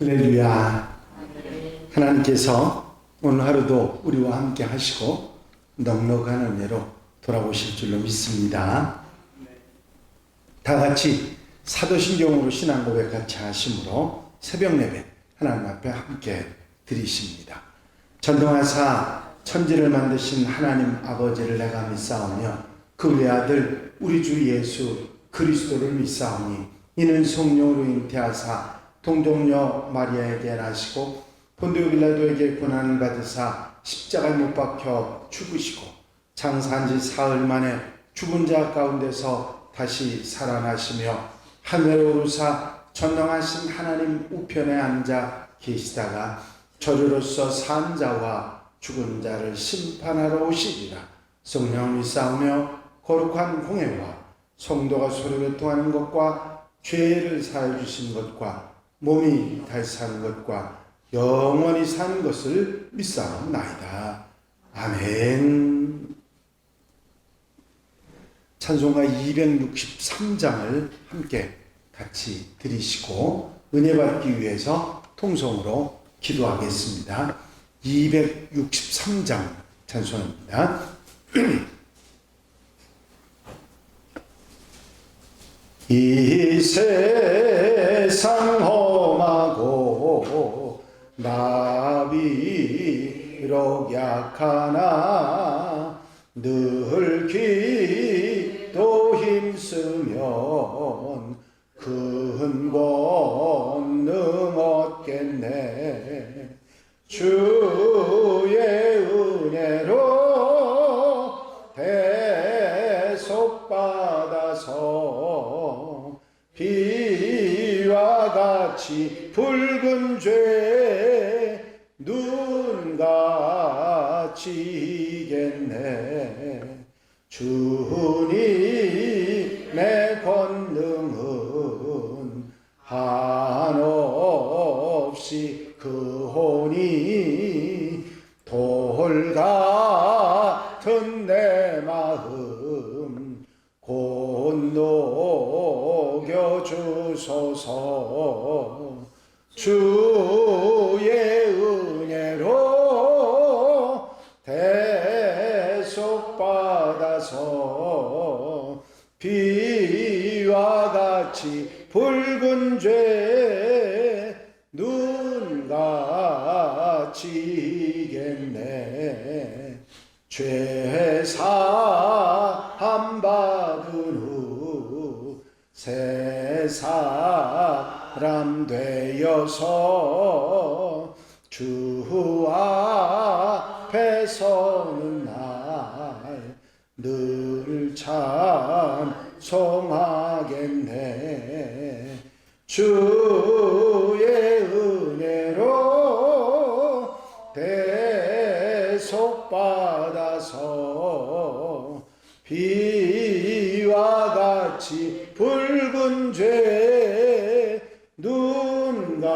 할렐루야. 하나님께서 오늘 하루도 우리와 함께 하시고 넉넉한 은혜로 돌아오실 줄로 믿습니다. 다 같이 사도신경으로 신앙 고백 같이 하심으로 새벽 예배 하나님 앞에 함께 드리십니다. 전능하사 천지를 만드신 하나님 아버지를 내가 믿사오며 그 외아들 우리 주 예수 그리스도를 믿사오니 이는 성령으로 잉태하사 동정녀 마리아에게 나시고 본디오 빌라도에게 고난을 받으사 십자가에 못 박혀 죽으시고 장사한 지 사흘 만에 죽은 자 가운데서 다시 살아나시며 하늘로 오르사 전능하신 하나님 우편에 앉아 계시다가 저주로서 산 자와 죽은 자를 심판하러 오시리라. 성령을 믿사오며 거룩한 공회와 성도가 서로 교통하는 것과 죄를 사하여 주신 것과 몸이 다시 사는 것과 영원히 사는 것을 믿사옵나이다. 아멘. 찬송가 263장을 함께 같이 드리시고 은혜 받기 위해서 통성으로 기도하겠습니다. 263장 찬송입니다. 이 세상 험하고 나 비록 약하나 늘 기도 힘쓰면 큰 권능 얻겠네. 주의 은혜로 대속받아서 비와 같이 붉은 죄 눈같이 이겠네. 주님의 권능은 한없이 크오니 돌 같은 내 마음 곧 녹여주소서. 주의 은혜로 대속받아서 비와 같이 붉은 죄 눈같이 이겠네. 죄 사함 받은 후 새 사람 되어서 주 앞에 서는 날 늘 찬송하겠네. 주의 은혜로 대속받아서 비와 같이 붉은 죄 눈같이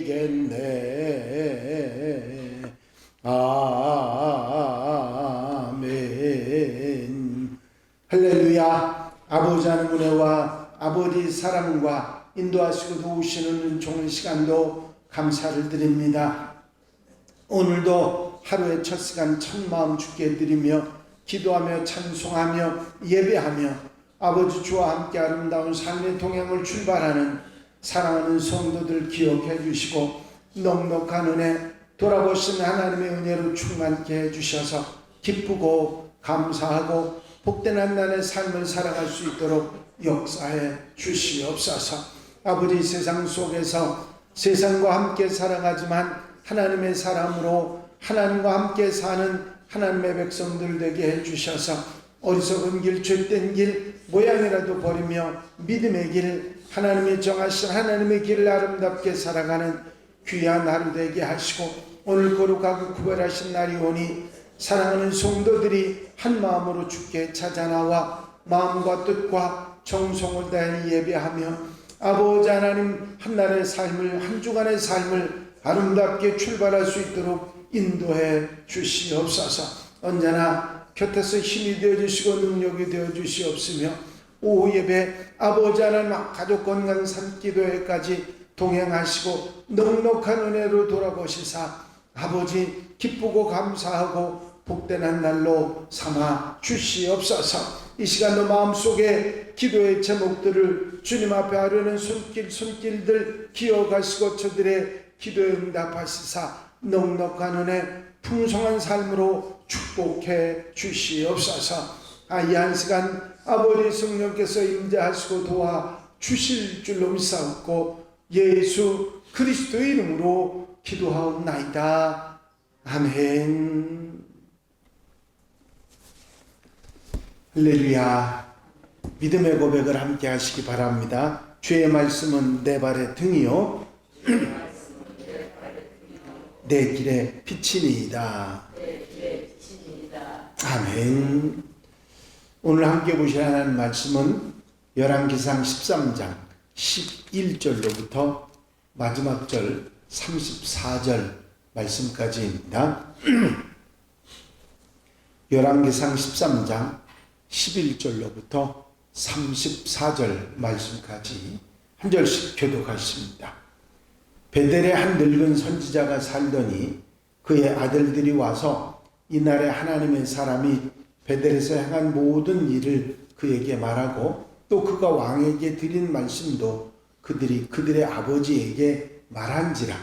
이겠네. 아멘. 할렐루야. 아버지 하나님 은혜와 아버지 사랑과 인도하시고 도우시는 좋은 시간도 감사를 드립니다. 오늘도 하루의 첫 시간 첫 마음 주께 드리며 기도하며 찬송하며 예배하며 아버지 주와 함께 아름다운 삶의 동행을 출발하는 사랑하는 성도들 기억해 주시고 넉넉한 은혜 돌아보신 하나님의 은혜로 충만케 해주셔서 기쁘고 감사하고 복된 한 날의 삶을 살아갈 수 있도록 역사해 주시옵소서. 아버지 세상 속에서 세상과 함께 살아가지만 하나님의 사람으로 하나님과 함께 사는 하나님의 백성들 되게 해주셔서 어리석은 길, 죄된 길, 모양이라도 버리며 믿음의 길, 하나님이 정하신 하나님의 길을 아름답게 살아가는 귀한 하루 되게 하시고 오늘 거룩하고 구별하신 날이 오니 사랑하는 성도들이 한 마음으로 주께 찾아 나와 마음과 뜻과 정성을 다해 예배하며 아버지 하나님 한날의 삶을 한 주간의 삶을 아름답게 출발할 수 있도록 인도해 주시옵소서. 언제나 곁에서 힘이 되어주시고 능력이 되어주시옵으며 오후 예배 아버지 하나님 가족 건강 산기도회까지 동행하시고 넉넉한 은혜로 돌아보시사 아버지 기쁘고 감사하고 복된 한 날로 삼아 주시옵소서. 이 시간도 마음속에 기도의 제목들을 주님 앞에 하려는 손길들 기억하시고 저들의 기도에 응답하시사 넉넉한 은혜 풍성한 삶으로 축복해 주시옵소서. 이 한 시간 아버지 성령께서 임재하시고 도와 주실 줄로 믿사옵고 예수 그리스도의 이름으로 기도하옵나이다. 아멘. 할렐루야. 믿음의 고백을 함께 하시기 바랍니다. 주의 말씀은 내 발의 등이요 내 길의 빛이니이다. 아멘. 오늘 함께 보실 하나님 말씀은 열왕기상 13장 11절로부터 마지막 절 34절 말씀까지입니다. 열왕기상 13장 11절로부터 34절 말씀까지 한 절씩 교독하십니다. 베델에 한 늙은 선지자가 살더니 그의 아들들이 와서 이날에 하나님의 사람이 베델에서 행한 모든 일을 그에게 말하고 또 그가 왕에게 드린 말씀도 그들이 그들의 아버지에게 말한지라.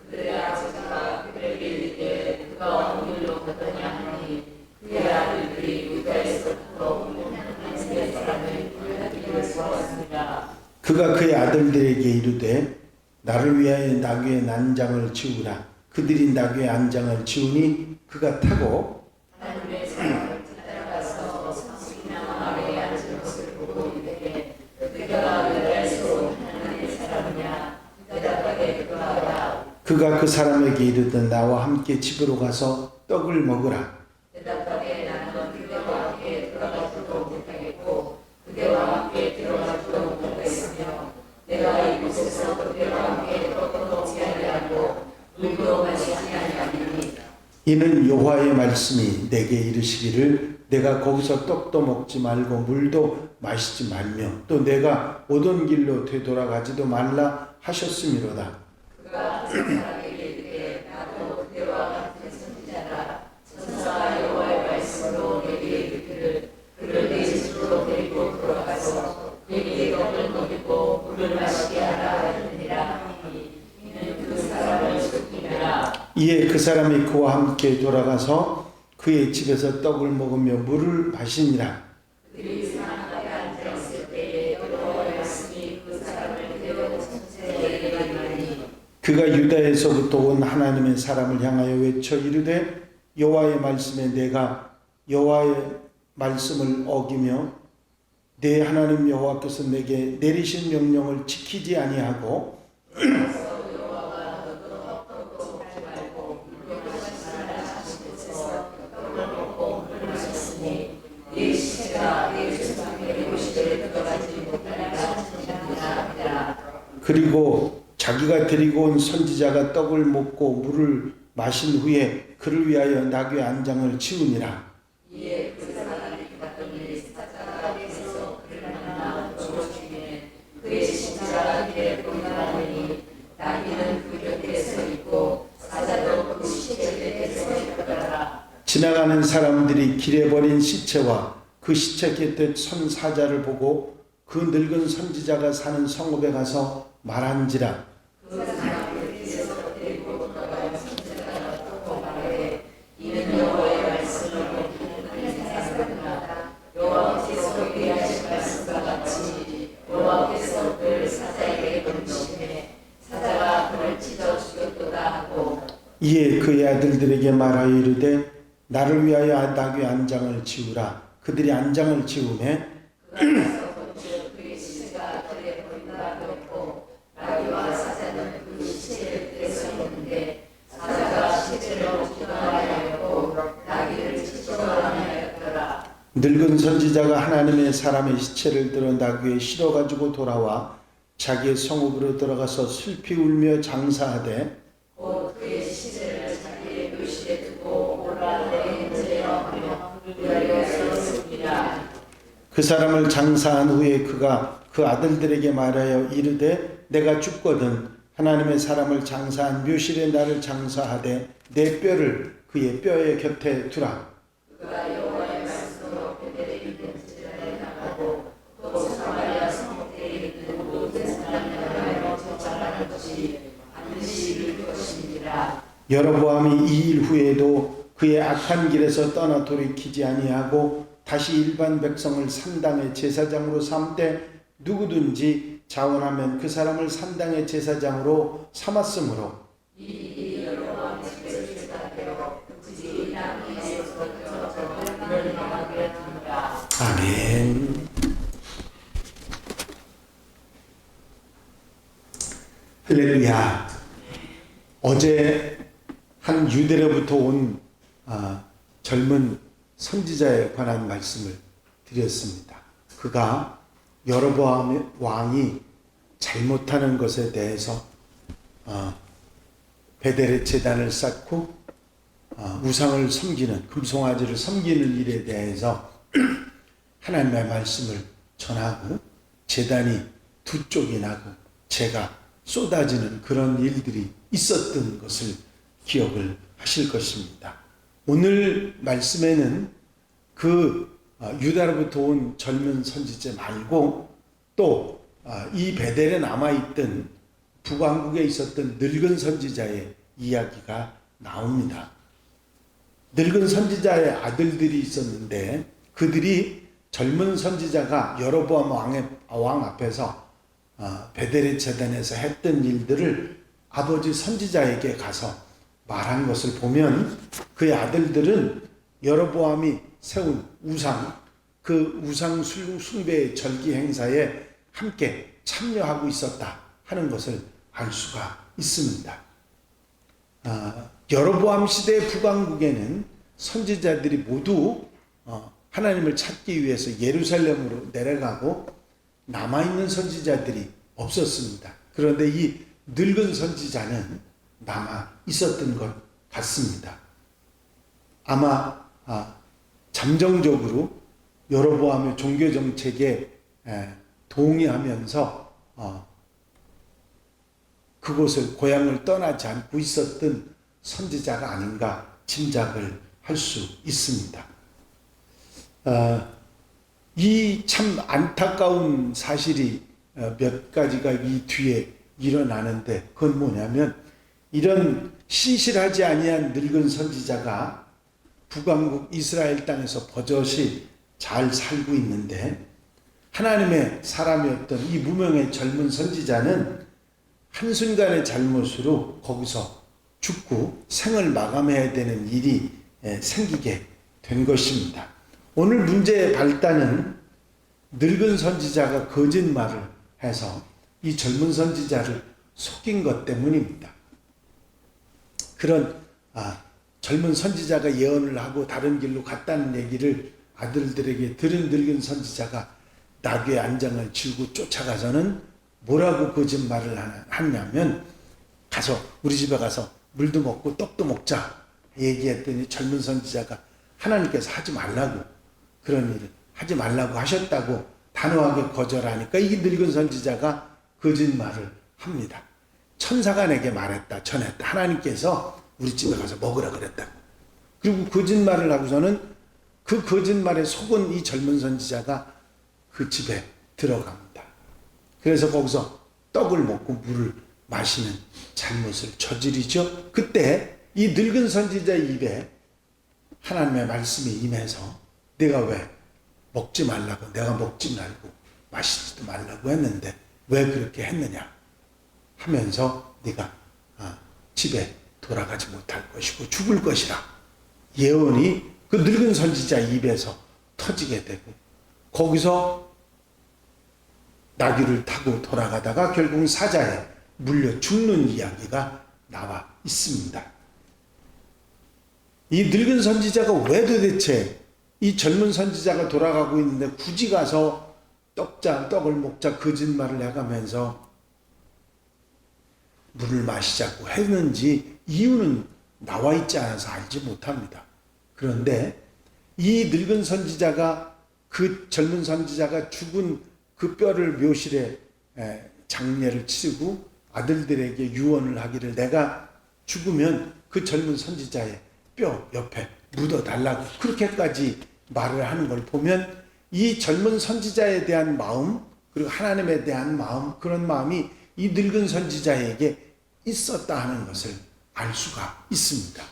그들의 아버지가 그들에게 이르되 그가 어느 길로 가더냐 하니 그의 아들들이 유다에서부터 하나님의 사람을 불러들이려 세웠습니다. 그가 그의 아들들에게 이르되 나를 위하여 나귀의 난장을 지우라. 그들이 나귀의 안장을 지우니 그가 타고 하나님의 사람을 따라가서 성식이나 마을에 앉은 것을 보고 이르되 그가 유다에서 하나님의 사람이냐 대답하되 그가 하라. 그가 그 사람에게 이르되 나와 함께 집으로 가서 떡을 먹으라. 대답하되 나는 그대와 함께 들어가지도 못하겠고 그대와 함께 들어가지도 못하겠으며 내가 이곳에서 그대와 함께 떡도 먹지 아니하고 물도 마시지 아니하리니 이는 여호와의 말씀이 내게 이르시기를 내가 거기서 떡도 먹지 말고 물도 마시지 말며 또 내가 오던 길로 되돌아가지도 말라 하셨음이로다. 그가 그 사람에게 이르되 나도 그대와 같은 선지자라. 천사가 여호와의 말씀으로 내게 이르기를 그를 내 집으로 데리고 돌아가서 내게 떡을 먹이고 물을 마시게 하라 하느니라. 이는 그 사람을 죽이라. 이에 그 사람이 그와 함께 돌아가서 그의 집에서 떡을 먹으며 물을 마시니라. 그들이 상하에 앉아 있을 때에 여호와의 말씀이 그 사람을 데려온 천사에게 이르니 그가 유다에서부터 온 하나님의 사람을 향하여 외쳐 이르되 여호와의 말씀에 내가 여호와의 말씀을 어기며 내 하나님 여호와께서 내게 내리신 명령을 지키지 아니하고 그리고 자기가 데리고 온 선지자가 떡을 먹고 물을 마신 후에 그를 위하여 나귀의 안장을 치우니라. 이에 그 사람이 갔더니 사자가 돼서 그를 만나 죽이매 그의 신자가 길에 보이나니 나귀는 그 곁에 서 있고 사자도 그 시체 곁에 서 있더라. 지나가는 사람들이 길에 버린 시체와 그 시체 곁에 선 사자를 보고 그 늙은 선지자가 사는 성읍에 가서 말한지라. 그 사람을 길에서 데리고 돌아가는 선지자가 또 말하되 이는 여호와의 말씀을 하는 사람이라. 여호와께서 예하신 말씀과 같이 여호와께서 그를 사자에게 던지시매 사자가 그를 찢어 죽였도다 하고 이에 그의 아들들에게 말하여 이르되 나를 위하여 나귀의 안장을 치우라. 그들이 안장을 치우매 그의 시체가 들에 버린다 하였고 나귀와 사자는 그 시체를 떼서 있는데 사자가 시체를 먹지도 아니하였고 나귀를 찢지도 아니하였더라. 늙은 선지자가 하나님의 사람의 시체를 들어 나귀에 실어가지고 돌아와 자기의 성읍으로 들어가서 슬피 울며 장사하되 곧 그의 시체를 자기의 묘실에 두고 오라 내 인재여 하며 기다려 세웠습니다. 그 사람을 장사한 후에 그가 그 아들들에게 말하여 이르되 내가 죽거든 하나님의 사람을 장사한 묘실에 나를 장사하되 내 뼈를 그의 뼈의 곁에 두라. 그가 여호와의 말씀으로 베델에 있는 제단에 나가고 또 사마리아 성읍에 있는 모든 사람을 향하여 저장하는 것이 반드시 이룰 것이니라. 여로보암이 이 일 후에도 그의 악한 길에서 떠나 돌이키지 아니하고 다시 일반 백성을 산당의 제사장으로 삼되 누구든지 자원하면 그 사람을 산당의 제사장으로 삼았으므로 이 여로보암의 집에서 시작되어 그의 땅에서 저를 향하게 하니라. 아멘. 할렐루야. 어제 한 유대로부터 온 젊은 선지자에 관한 말씀을 드렸습니다. 그가 여로보암 왕이 잘못하는 것에 대해서 베델의 제단을 쌓고 우상을 섬기는 금송아지를 섬기는 일에 대해서 하나님의 말씀을 전하고 제단이 두 쪽이 나고 재가 쏟아지는 그런 일들이 있었던 것을 기억을 하실 것입니다. 오늘 말씀에는 그 유다로부터 온 젊은 선지자 말고 또 이 베델에 남아있던 북왕국에 있었던 늙은 선지자의 이야기가 나옵니다. 늙은 선지자의 아들들이 있었는데 그들이 젊은 선지자가 여로보암 왕 앞에서 베델의 제단에서 했던 일들을 아버지 선지자에게 가서 말한 것을 보면 그의 아들들은 여로보암이 세운 우상, 그 우상 숭배의 절기 행사에 함께 참여하고 있었다 하는 것을 알 수가 있습니다. 여로보암 시대의 북왕국에는 선지자들이 모두 하나님을 찾기 위해서 예루살렘으로 내려가고 남아있는 선지자들이 없었습니다. 그런데 이 늙은 선지자는 남아 있었던 것 같습니다. 아마 잠정적으로 여로보암의 종교 정책에 동의하면서 그곳을 고향을 떠나지 않고 있었던 선지자가 아닌가 짐작을 할 수 있습니다. 이 참 안타까운 사실이 몇 가지가 이 뒤에 일어나는데 그건 뭐냐면 이런 신실하지 아니한 늙은 선지자가 북왕국 이스라엘 땅에서 버젓이 잘 살고 있는데 하나님의 사람이었던 이 무명의 젊은 선지자는 한순간의 잘못으로 거기서 죽고 생을 마감해야 되는 일이 생기게 된 것입니다. 오늘 문제의 발단은 늙은 선지자가 거짓말을 해서 이 젊은 선지자를 속인 것 때문입니다. 그런 젊은 선지자가 예언을 하고 다른 길로 갔다는 얘기를 아들들에게 들은 늙은 선지자가 나귀의 안장을 쥐고 쫓아가서는 뭐라고 거짓말을 하냐면 가서 우리 집에 가서 물도 먹고 떡도 먹자 얘기했더니 젊은 선지자가 하나님께서 하지 말라고 그런 일을 하지 말라고 하셨다고 단호하게 거절하니까 이 늙은 선지자가 거짓말을 합니다. 천사가 내게 말했다 전했다 하나님께서 우리 집에 가서 먹으라 그랬다. 그리고 거짓말을 하고서는 그 거짓말에 속은 이 젊은 선지자가 그 집에 들어갑니다. 그래서 거기서 떡을 먹고 물을 마시는 잘못을 저지르죠. 그때 이 늙은 선지자 입에 하나님의 말씀이 임해서 내가 왜 먹지 말라고 내가 먹지 말고 마시지도 말라고 했는데 왜 그렇게 했느냐 하면서 네가 집에 돌아가지 못할 것이고 죽을 것이라 예언이 그 늙은 선지자 입에서 터지게 되고 거기서 나귀를 타고 돌아가다가 결국 사자에 물려 죽는 이야기가 나와 있습니다. 이 늙은 선지자가 왜 도대체 이 젊은 선지자가 돌아가고 있는데 굳이 가서 떡을 먹자 거짓말을 해가면서 물을 마시자고 했는지 이유는 나와 있지 않아서 알지 못합니다. 그런데 이 늙은 선지자가 그 젊은 선지자가 죽은 그 뼈를 묘실에 장례를 치르고 아들들에게 유언을 하기를 내가 죽으면 그 젊은 선지자의 뼈 옆에 묻어달라고 그렇게까지 말을 하는 걸 보면 이 젊은 선지자에 대한 마음 그리고 하나님에 대한 마음 그런 마음이 이 늙은 선지자에게 있었다 하는 것을 알 수가 있습니다.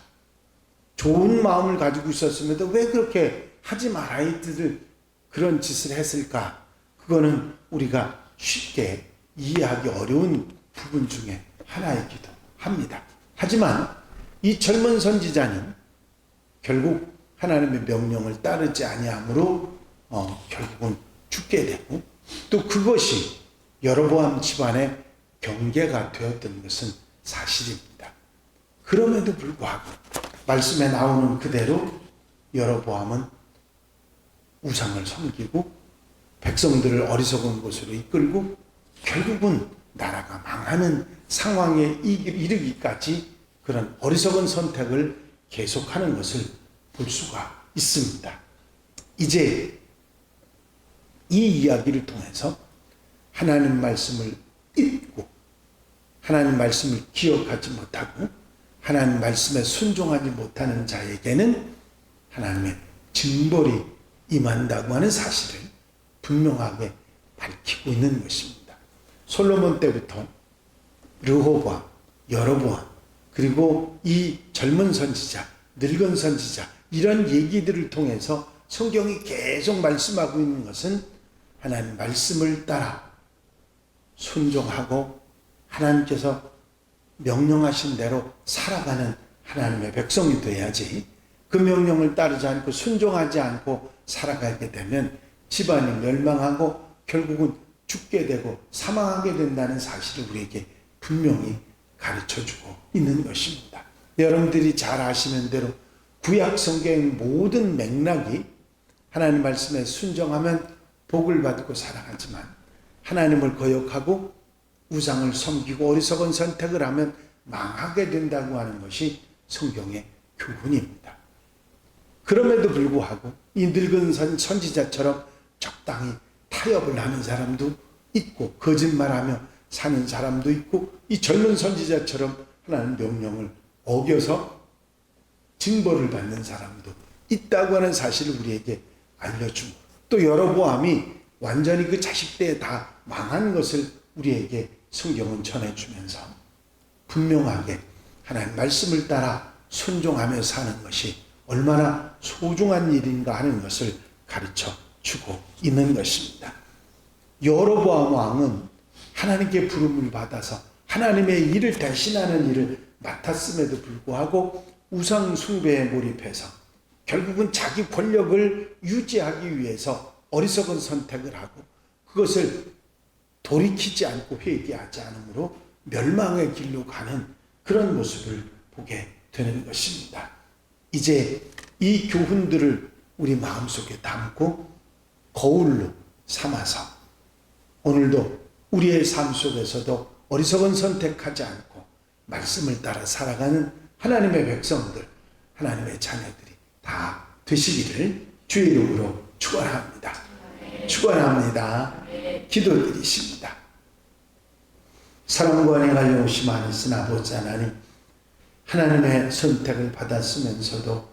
좋은 마음을 가지고 있었음에도 왜 그렇게 하지 말아야 될 그런 짓을 했을까? 그거는 우리가 쉽게 이해하기 어려운 부분 중에 하나이기도 합니다. 하지만 이 젊은 선지자는 결국 하나님의 명령을 따르지 아니함으로 결국은 죽게 되고 또 그것이 여로보암 집안의 경계가 되었던 것은 사실입니다. 그럼에도 불구하고 말씀에 나오는 그대로 여로보암은 우상을 섬기고 백성들을 어리석은 곳으로 이끌고 결국은 나라가 망하는 상황에 이르기까지 그런 어리석은 선택을 계속하는 것을 볼 수가 있습니다. 이제 이 이야기를 통해서 하나님 말씀을 잊고 하나님 말씀을 기억하지 못하고 하나님 말씀에 순종하지 못하는 자에게는 하나님의 징벌이 임한다고 하는 사실을 분명하게 밝히고 있는 것입니다. 솔로몬 때부터 르호보암, 여로보암 그리고 이 젊은 선지자, 늙은 선지자 이런 얘기들을 통해서 성경이 계속 말씀하고 있는 것은 하나님 말씀을 따라 순종하고 하나님께서 명령하신 대로 살아가는 하나님의 백성이 되어야지 그 명령을 따르지 않고 순종하지 않고 살아가게 되면 집안이 멸망하고 결국은 죽게 되고 사망하게 된다는 사실을 우리에게 분명히 가르쳐주고 있는 것입니다. 여러분들이 잘 아시는 대로 구약 성경의 모든 맥락이 하나님 말씀에 순종하면 복을 받고 살아가지만 하나님을 거역하고 우상을 섬기고 어리석은 선택을 하면 망하게 된다고 하는 것이 성경의 교훈입니다. 그럼에도 불구하고 이 늙은 선지자처럼 적당히 타협을 하는 사람도 있고 거짓말하며 사는 사람도 있고 이 젊은 선지자처럼 하나님 명령을 어겨서 징벌을 받는 사람도 있다고 하는 사실을 우리에게 알려주고 또 여로보암이 완전히 그 자식 때에 다 망한 것을 우리에게 성경은 전해주면서 분명하게 하나님 말씀을 따라 순종하며 사는 것이 얼마나 소중한 일인가 하는 것을 가르쳐 주고 있는 것입니다. 여로보암 왕은 하나님께 부름을 받아서 하나님의 일을 대신하는 일을 맡았음에도 불구하고 우상 숭배에 몰입해서 결국은 자기 권력을 유지하기 위해서 어리석은 선택을 하고 그것을 돌이키지 않고 회개하지 않으므로 멸망의 길로 가는 그런 모습을 보게 되는 것입니다. 이제 이 교훈들을 우리 마음속에 담고 거울로 삼아서 오늘도 우리의 삶 속에서도 어리석은 선택하지 않고 말씀을 따라 살아가는 하나님의 백성들, 하나님의 자녀들이 다 되시기를 주의 이름으로 축원합니다. 축원합니다. 기도드리십니다. 사랑과 은혜가 영원히 많으신 아버지 하나님, 하나님의 선택을 받았으면서도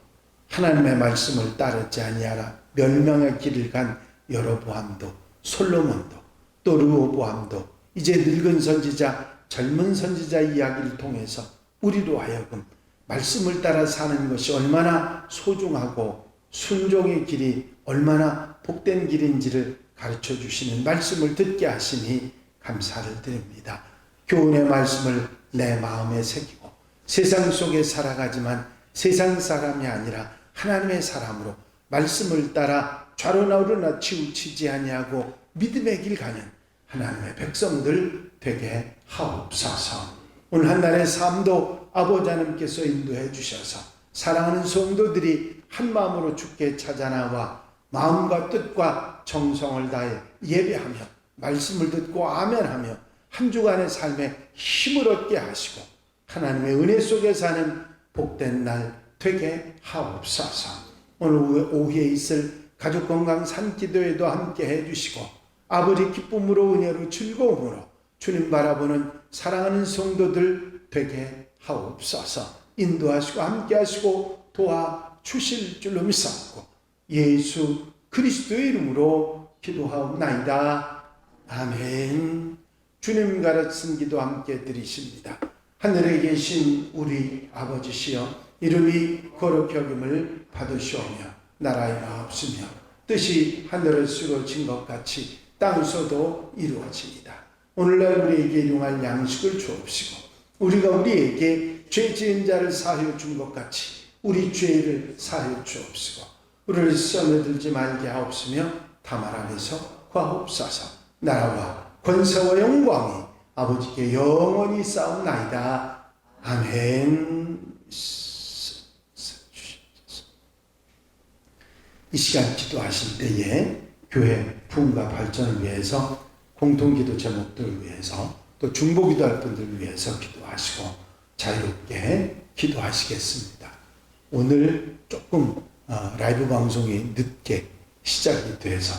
하나님의 말씀을 따르지 아니하라 멸망의 길을 간 여로보암도 솔로몬도 또 르호보암도 이제 늙은 선지자 젊은 선지자 이야기를 통해서 우리로 하여금 말씀을 따라 사는 것이 얼마나 소중하고 순종의 길이 얼마나 복된 길인지를 가르쳐 주시는 말씀을 듣게 하시니 감사를 드립니다. 교훈의 말씀을 내 마음에 새기고 세상 속에 살아가지만 세상 사람이 아니라 하나님의 사람으로 말씀을 따라 좌로나 우로나 치우치지 아니하고 믿음의 길 가는 하나님의 백성들 되게 하옵소서. 오늘 한 날의 삶도 아버지 하나님께서 인도해 주셔서 사랑하는 성도들이 한 마음으로 주께 찾아 나와 마음과 뜻과 정성을 다해 예배하며 말씀을 듣고 아멘하며 한 주간의 삶에 힘을 얻게 하시고 하나님의 은혜 속에 사는 복된 날 되게 하옵소서. 오늘 오후에 있을 가족 건강 산기도에도 함께 해주시고 아버지 기쁨으로 은혜로 즐거움으로 주님 바라보는 사랑하는 성도들 되게 하옵소서. 인도하시고 함께하시고 도와주실 줄로 믿사옵고 예수 그리스도의 이름으로 기도하옵나이다. 아멘. 주님 가르친 기도 함께 드리십니다. 하늘에 계신 우리 아버지시여 이름이 거룩히 여김을 받으시오며 나라의 마옵시며 뜻이 하늘에서 이루어진 것 같이 땅에서도 이루어집니다. 오늘날 우리에게 일용할 양식을 주옵시고 우리가 우리에게 죄 지은 자를 사하여 준 것 같이 우리 죄를 사하여 주옵시고 우리를 시험에 들지 말게 하옵시며 다만 안에서 구하옵소서. 나라와 권세와 영광이 아버지께 영원히 싸움나이다. 아멘. 이 시간 기도하실 때에 교회 부흥과 발전을 위해서 공통기도 제목들을 위해서 또 중보기도할 분들을 위해서 기도하시고 자유롭게 기도하시겠습니다. 오늘 조금 라이브 방송이 늦게 시작이 돼서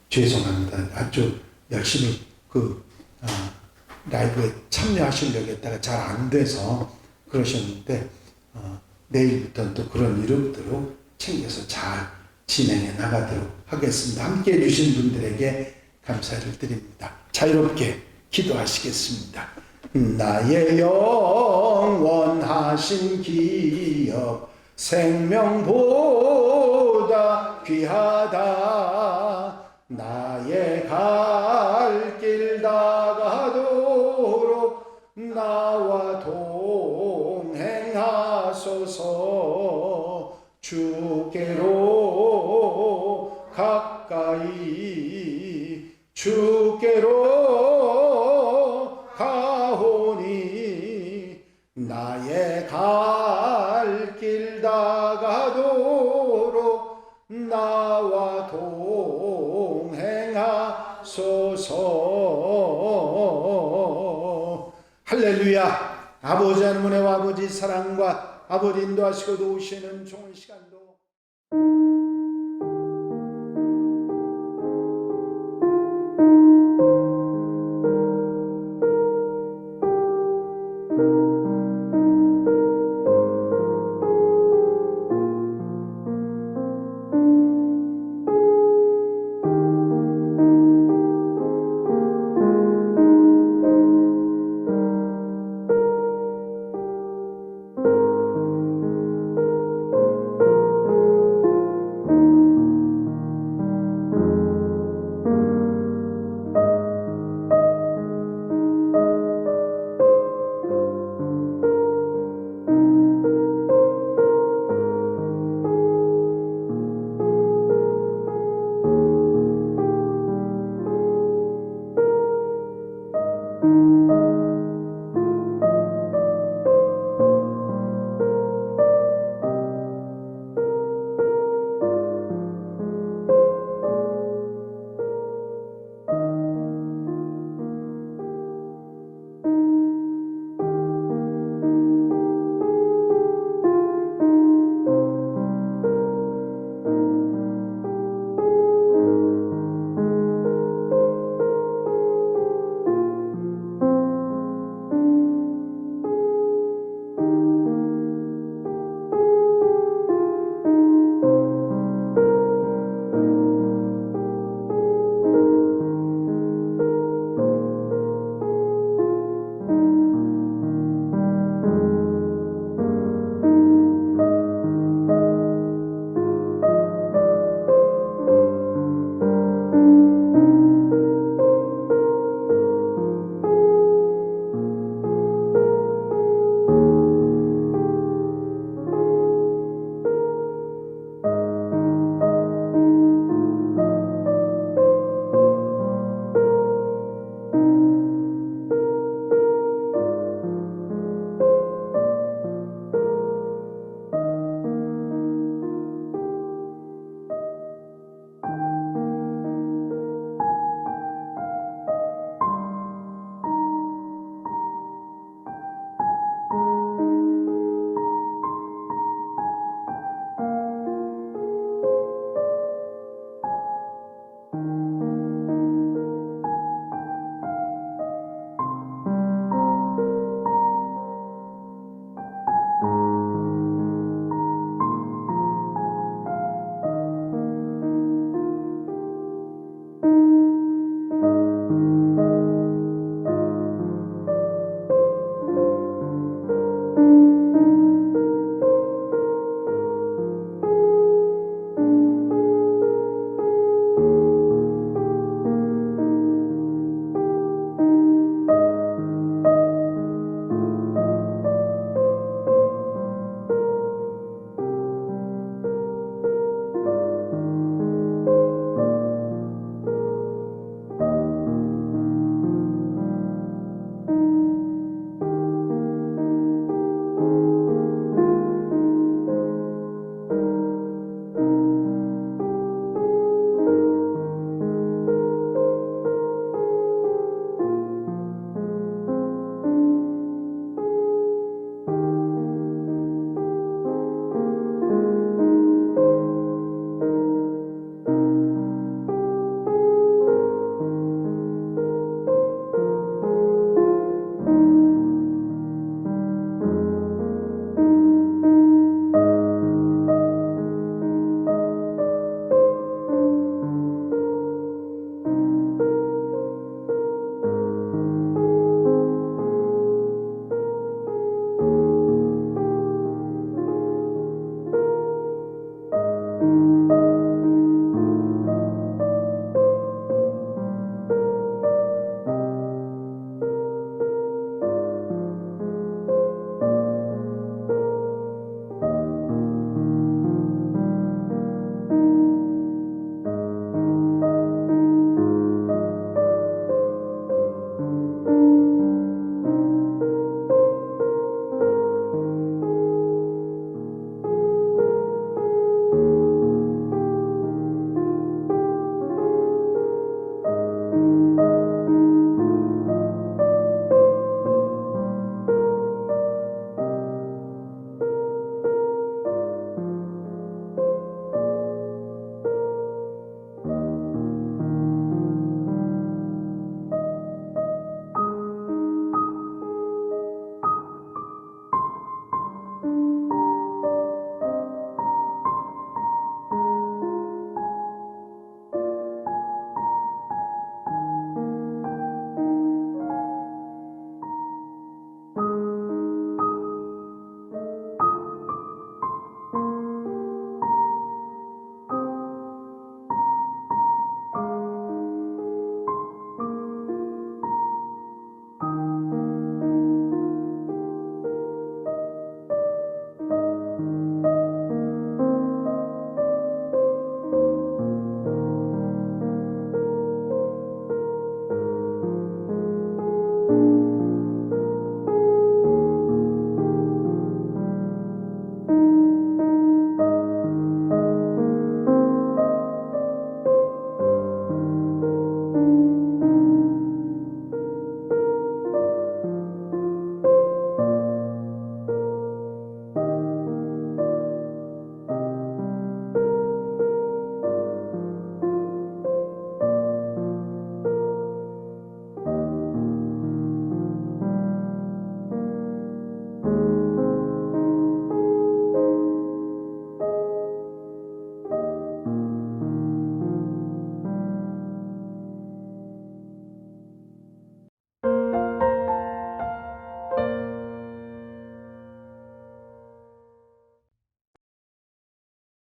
죄송합니다. 아주 열심히 라이브에 참여하시려고 했다가 잘 안 돼서 그러셨는데 내일부터는 또 그런 이름대로 챙겨서 잘 진행해 나가도록 하겠습니다. 함께 해주신 분들에게 감사를 드립니다. 자유롭게 기도하시겠습니다. 나의 영원하신 기업 생명보다 귀하다. 나의 갈 길 다가도록 나와 동행하소서. 주께로 가까이 주께로 가오니 나의 갈 길 다가도록 나와 동행하소서. 할렐루야. 아버지 하나님의 은혜와 아버지 사랑과 아버지 인도하시고 도우시는 좋은 시간